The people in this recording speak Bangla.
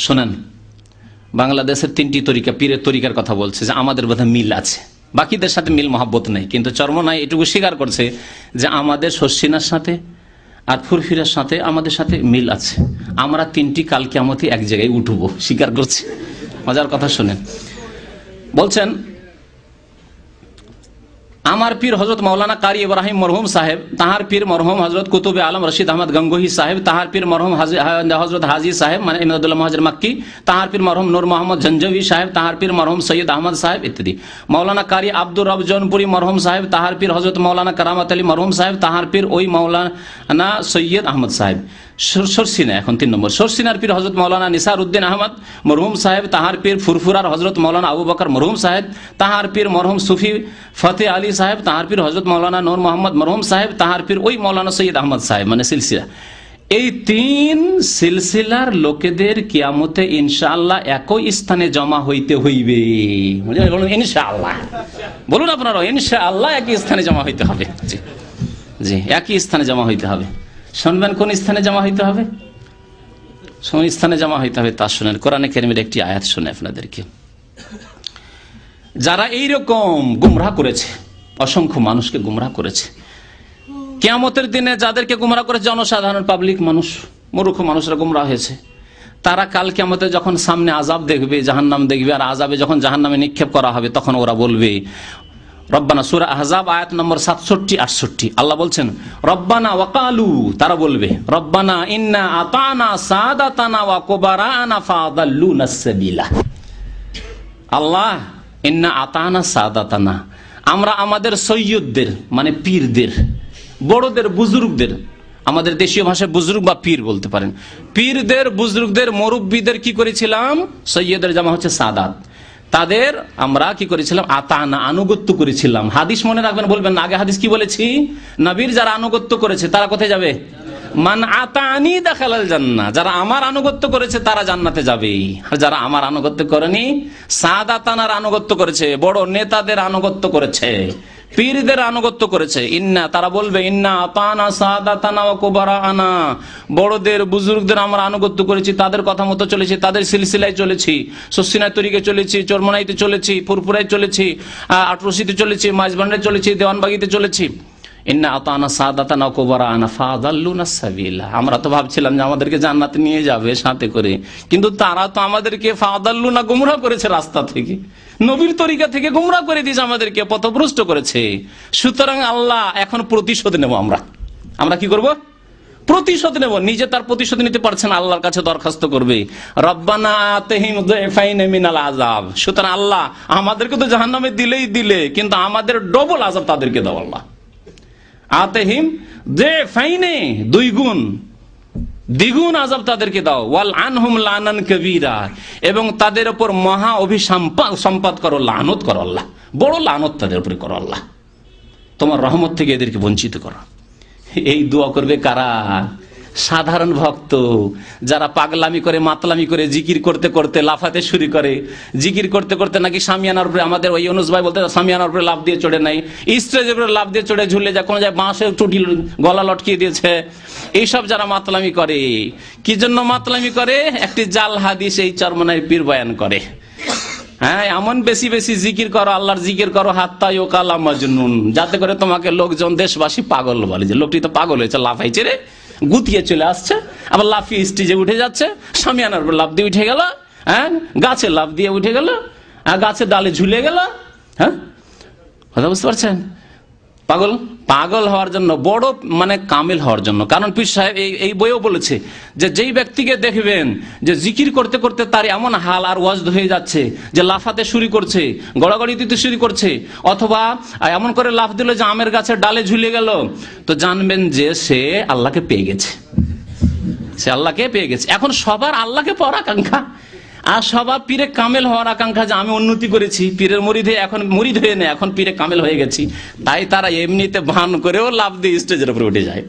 শোনেন, বাংলাদেশের 3টি তরিকা, পীরের তরিকার কথা বলছে যে আমাদের বোধহয় মিল আছে, বাকিদের সাথে মিল মহাব্বত নেই, কিন্তু চরমনাই এটুকু স্বীকার করছে যে আমাদের শর্ষিনার সাথে আর ফুরফিরার সাথে আমাদের সাথে মিল আছে, আমরা 3টি কাল কিয়ামতে এক জায়গায় উঠবো, স্বীকার করছে। মজার কথা শুনেন, বলছেন আমার পীর হজরত মৌলানা কারি ইব্রাহিম মরহুম সাহেব, তাহার পীর মরহুম হজরত কুতুবে আলম রশিদ আহমদ গঙ্গোহী সাহেব, তাহার পীর মরহুম হজরত হাজি সাহেব মানে ইমদাদুল্লাহ মহাজির মক্কি, তাহার পীর মরহুম নূর মোহাম্মদ ঝঞ্ঝাভি সাহেব, তাহার পীর মরহুম সৈয়দ আহমদ সাহেব ইত্যাদি। মৌলানা কারি আব্দুর রব জৌনপুরি মরহুম সাহেব, তাহার পীর হজরত মৌলানা কারামত আলী মরহুম সাহেব, তাহার পীর ওই মৌলানা সৈয়দ আহমদ সাহেব। সরসিনা, এখন 3 নম্বর, সরসিনার পীর হজরত মৌলানা নিসার উদ্দিন আহমদ মরহুম সাহেব, তাহার পীর ফুরফুরার হজরত মৌলানা আবু বকর মরহুম সাহেব, তাহার পীর মরহুম সুফি ফতে আলী সাহেব, তাহার পীর হজরত মৌলানা নূর মোহাম্মদ মরহুম সাহেব, তাহার পীর ওই মৌলানা সৈয়দ আহমদ সাহেব, মানে সিলসিলা। এই 3 সিলসিলার লোকেদের কিয়ামতে ইনশাআল্লাহ একই স্থানে জমা হইতে হইবে। বলুন ইনশাআল্লাহ, বলুন আপনারা ইনশাআল্লাহ একই স্থানে জমা হইতে হবে। জি জি, একই স্থানে জমা হইতে হবে। শুনবেন কোন স্থানে জমা হইতে হবে? কোন স্থানে জমা হইতে হবে তা শুনেন। কোরআনে কারীমের একটি আয়াত শুনে আপনাদেরকে। যারা এইরকম গুমরাহ করেছে, অসংখ্য মানুষকে গুমরাহ করেছে, কিয়ামতের দিনে যাদেরকে গুমরাহ করেছে জনসাধারণ পাবলিক মানুষ, মূর্খ মানুষরা গুমরাহ হয়েছে, তারা কাল কিয়ামতে যখন সামনে আযাব দেখবে, জাহান্নাম দেখবে, আর আযাবে যখন জাহান্নামে নিক্ষেপ করা হবে তখন ওরা বলবে রব্বানা, সূরা আহজাব আয়াত নম্বর 67-68 আল্লাহ বলছেন রব্বানা ওয়াকালু, তারা বলবে রব্বানা ইন্না আতানা সাদাতানা ওয়া কুবারানা ফাদাল্লুনা সাবিলা। আল্লাহ, ইন্না আতানা সাদাতানা, আমরা আমাদের সৈয়দদের মানে পীরদের, বড়দের, বুজুর্গদের, আমাদের দেশীয় ভাষায় বুজুর্গ বা পীর বলতে পারেন, পীরদের, বুজুর্গদের, মুরব্বীদের কি করেছিলাম? সৈয়দের জামা হচ্ছে সাদাত, তাদের আমরা কি করেছিলাম? আতানা, আনুগত্য করেছিলাম। হাদিস মনে রাখবেন, বলবেন না আগে হাদিস কি বলেছি? নবীর যারা আনুগত্য করেছে তারা কোথায় যাবে? মান আতানি দাখালাল জান্নাহ, যারা আমার আনুগত্য করেছে তারা জান্নাতে যাবে। আর যারা আমার আনুগত্য করেনি, সাদাতানার আনুগত্য করেছে, বড় নেতাদের আনুগত্য করেছে, পীরদের আনুগত্য করেছে, ইন্না, তারা বলবে ইন্না আতানা সাদাতানা ওয়া কুবারানা, বড়দের, বুজুর্গদের আমরা আনুগত্য করেছি, তাদের কথা মতো চলেছি, তাদের সিলসিলায় চলেছি, সসিনায় তরিকে চলেছি, চরমনাইতে চলেছি, ফুরফুরায় চলেছি, আটরশিতে চলেছি, মাইজবান্ডে চলেছি, দেওয়ানবাগিতে চলেছি। ইন্না আতানা সাদাতানা ওয়া কুবারানা ফাদাল্লুনা সাবিলা, আমরা তো ভাবছিলাম যে আমাদেরকে জান্নাতে নিয়ে যাবে সাথে করে, কিন্তু তারা তো আমাদেরকে ফাদাল্লুনা, গুমরাহ করেছে, রাস্তা থেকে, নবীর তরিকা থেকে গুমরাহ করে দিয়েছে, আমাদেরকে পথভ্রষ্ট করেছে। সুতরাং আল্লাহ এখন প্রতিশোধ নেব। আমরা কি করব? প্রতিশোধ নেব। নিজে তার প্রতিশোধ নিতে পারছেন, আল্লাহর কাছে দরখাস্ত করবে রব্বানা আতিহিম যিফাইন মিনাল আযাব। সুতরাং আল্লাহ, আমাদেরকে তো জাহান্নামে দিলেই দিলে, কিন্তু আমাদের ডবল আযাব তাদেরকে দাও আল্লাহ। আতিহিম যিফাইনে, 2 গুণ, দ্বিগুণ আযাব তাদেরকে দাও। ওয়াল আনহুম লানান কাবীরা, এবং তাদের উপর মহা অভিসম্পাত করো, লানত করো আল্লাহ, বড় লানত তাদের উপরে করো আল্লাহ, তোমার রহমত থেকে এদেরকে বঞ্চিত করো। এই দোয়া করবে কারা? সাধারণ ভক্ত, যারা পাগলামি করে, মাতলামি করে, জিকির করতে করতে লাফাতে শুরু করে, জিকির করতে করতে নাকি সামিয়ানার উপরে, আমাদের ওই অনুজ ভাই বলতে, সামিয়ানার উপরে লাফ দিয়ে চড়ে নাই, স্টেজের উপরে লাফ দিয়ে চড়ে ঝুলে যায়, কোনো যায় বাঁশের টুটি গলা লটকিয়ে দিয়েছে, এইসব যারা মাতলামি করে, কি জন্য মাতলামি করে? একটি জাল হাদিস এই চরমনাই পীর বয়ান করে, হ্যাঁ, এমন বেশি বেশি জিকির করো, আল্লাহর জিকির করো, হাত্তা ইউকালা মাজনুন, যাতে করে তোমাকে লোকজন, দেশবাসী পাগল বলে, যে লোকটি তো পাগল হয়েছে, লাফাইছে রে, গুতিয়ে চলে আসছে, আবার লাফিয়ে স্টেজে উঠে যাচ্ছে, সামিয়ানার উপর লাফ দিয়ে উঠে গেল, হ্যাঁ, গাছে লাফ দিয়ে উঠে গেল, গাছের ডালে ঝুলে গেল, হ্যাঁ, কথা বুঝতে পারছেন? পাগল, পাগল হওয়ার জন্য, বড় মানে কামিল হওয়ার জন্য। কারণ পীর সাহেব এই বইও বলেছে যে যেই ব্যক্তিকে দেখবেন যে জিকির করতে করতে তার এমন হাল আর ওয়াজদ হয়ে যাচ্ছে যে লাফাতে শুরু করছে, গড়াগড়ি দিতে শুরু করছে, অথবা এমন করে লাফ দিল যে আমের গাছের ডালে ঝুলে গেল, তো জানবেন যে সে আল্লাহকে পেয়ে গেছে, সে আল্লাহকে পেয়ে গেছে। এখন সবার আল্লাহকে পাওয়ার আকাঙ্ক্ষা, আর সবার পীরে কামেল হওয়ার আকাঙ্ক্ষা, যে আমি উন্নতি করেছি, পীরের মুরিদ হয়ে, এখন মুরিদ হয়ে নেই, এখন পীরে কামেল হয়ে গেছি, তাই তারা এমনিতে ভান করেও লাফ দিয়ে স্টেজের উপরে উঠে যায়।